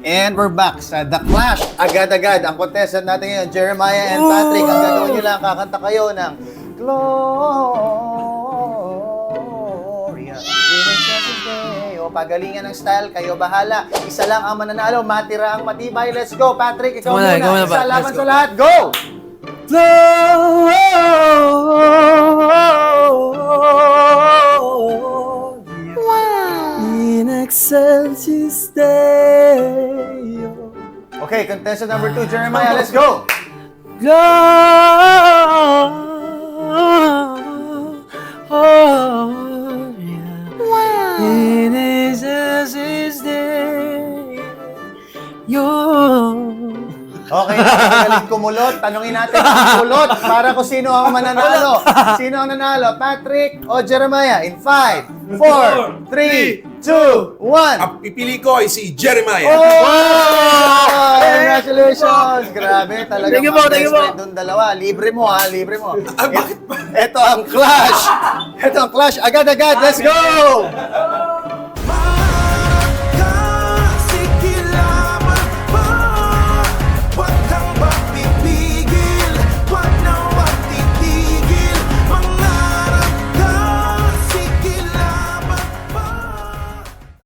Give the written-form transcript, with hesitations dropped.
And we're back sa The Clash. Agad-agad, ang contestant natin ngayon, Jeremiah and Patrick. Ang gagawin nyo lang, kakanta kayo ng Gloria. O pagalingan ng style, kayo bahala. Isa lang ang mananalo, matira ang matibay. Let's go, Patrick, ikaw muna. Isa laban sa lahat, go! In excelsis Deo. Okay, contestant number 2, Jeremiah, let's go! Gloria. In excelsis Deo. Okay, napakagaling kumulot. Tanungin natin ang kumulot para kung sino ang mananalo. Sino ang nanalo? Patrick o Jeremiah? In 5, 4, 3, 2, 1. Ang pipili ko ay si Jeremiah. Oh! Congratulations! Grabe, talaga Thank you po, thank you po. doon dalawa. Libre mo ha, libre mo. Bakit ba? Ito ang Clash! Ito ang Clash! Agad-agad, let's go!